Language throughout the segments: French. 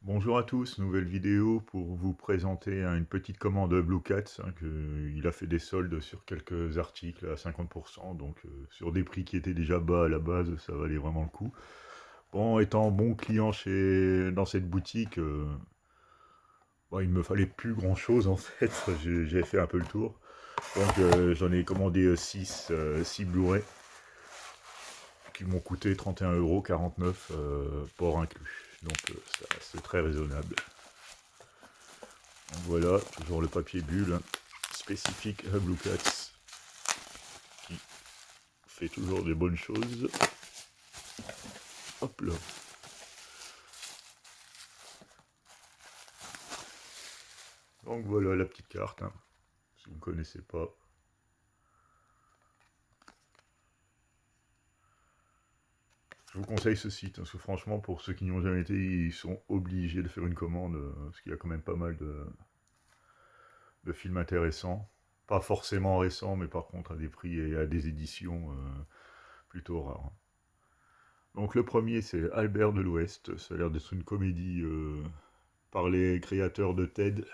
Bonjour à tous, nouvelle vidéo pour vous présenter une petite commande Blue Cats, il a fait des soldes sur quelques articles à 50%, donc sur des prix qui étaient déjà bas à la base, ça valait vraiment le coup. Bon, étant bon client dans cette boutique, bon, il me fallait plus grand chose en fait, j'ai fait un peu le tour. Donc j'en ai commandé 6 Blu-ray qui m'ont coûté 31,49 €, port inclus. Donc c'est très raisonnable. Donc voilà, toujours le papier bulle, spécifique à Blue Cats, qui fait toujours des bonnes choses. Hop là. Donc voilà la petite carte, si vous ne connaissez pas. Je vous conseille ce site, parce que franchement, pour ceux qui n'y ont jamais été, ils sont obligés de faire une commande, parce qu'il y a quand même pas mal de films intéressants. Pas forcément récents, mais par contre à des prix et à des éditions plutôt rares. Donc le premier, c'est Albert de l'Ouest. Ça a l'air d'être une comédie par les créateurs de Ted.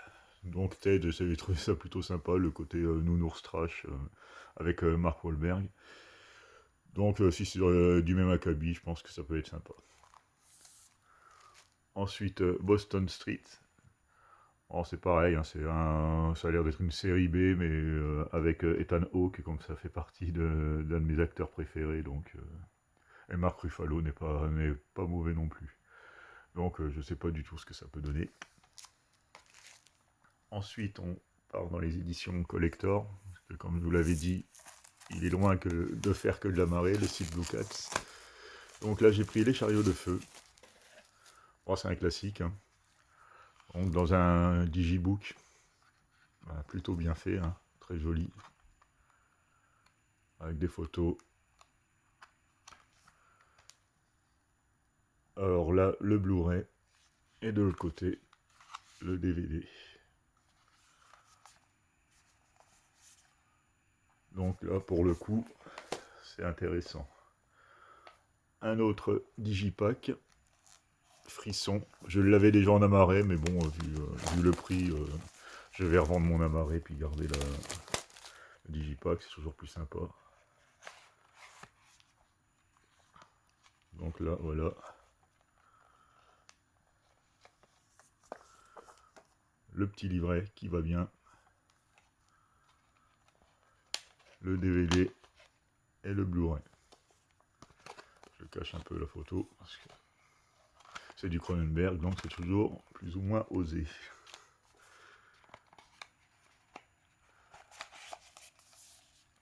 Donc Ted, j'avais trouvé ça plutôt sympa, le côté nounours trash avec Mark Wahlberg. Donc si c'est du même acabit, je pense que ça peut être sympa. Ensuite, Boston Street. Oh, c'est pareil, ça a l'air d'être une série B, mais avec Ethan Hawke, comme ça fait partie d'un de mes acteurs préférés. Donc, et Mark Ruffalo n'est pas mauvais non plus. Donc je ne sais pas du tout ce que ça peut donner. Ensuite, on part dans les éditions collector, parce que comme je vous l'avais dit, il est loin de faire que de la marée, le site Blue Cats. Donc là, j'ai pris Les Chariots de Feu. Oh, c'est un classique. Donc dans un digibook, plutôt bien fait, très joli, avec des photos. Alors là, le Blu-ray, et de l'autre côté, le DVD. Donc là, pour le coup, c'est intéressant. Un autre digipack, Frisson. Je l'avais déjà en amarré, mais bon, vu le prix, je vais revendre mon amarré puis garder le digipack, c'est toujours plus sympa. Donc là, voilà. Le petit livret qui va bien. Le DVD et le Blu-ray. Je cache un peu la photo parce que c'est du Cronenberg, donc c'est toujours plus ou moins osé.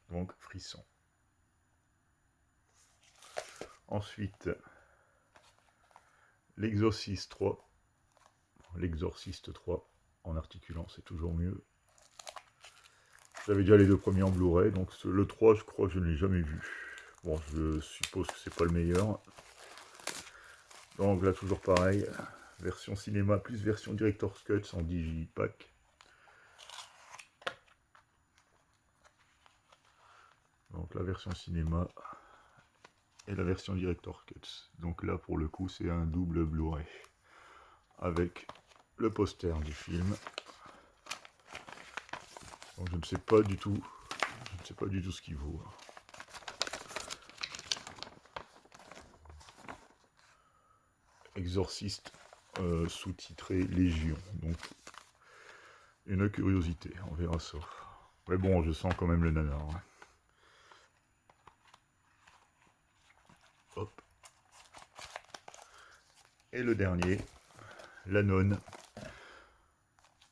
Donc Frisson. Ensuite, l'Exorciste 3. L'Exorciste 3 en articulant, c'est toujours mieux. J'avais déjà les deux premiers en Blu-ray, donc le 3, je crois que je ne l'ai jamais vu. Bon, je suppose que c'est pas le meilleur. Donc là, toujours pareil, version cinéma plus version Director's Cut en digipack. Donc la version cinéma et la version Director's Cut. Donc là, pour le coup, c'est un double Blu-ray avec le poster du film. Donc je ne sais pas du tout, ce qu'il vaut. Exorciste sous-titré Légion. Donc une curiosité, on verra ça. Mais bon, je sens quand même le nanar. Hop. Et le dernier, La Nonne.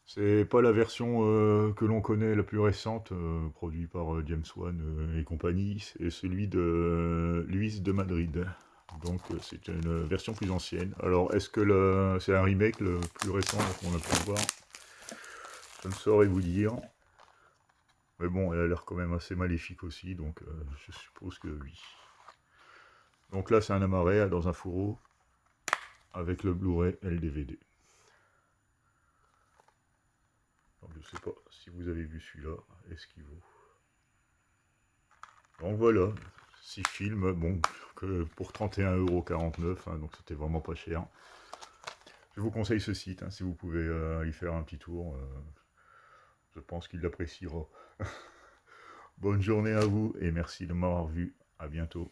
C'est pas la version que l'on connaît, la plus récente, produite par James Wan et compagnie. C'est celui de Luis de Madrid. Donc c'est une version plus ancienne. Alors est-ce que c'est un remake le plus récent qu'on a pu voir? Je ne saurais vous dire. Mais bon, elle a l'air quand même assez maléfique aussi, donc je suppose que oui. Donc là, c'est un amarré dans un fourreau avec le Blu-ray et le DVD. Donc, je ne sais pas si vous avez vu celui-là et ce qu'il vaut. Donc voilà, 6 films, bon, que pour 31,49 €, donc c'était vraiment pas cher. Je vous conseille ce site, hein, si vous pouvez y faire un petit tour. Je pense qu'il l'appréciera. Bonne journée à vous et merci de m'avoir vu. À bientôt.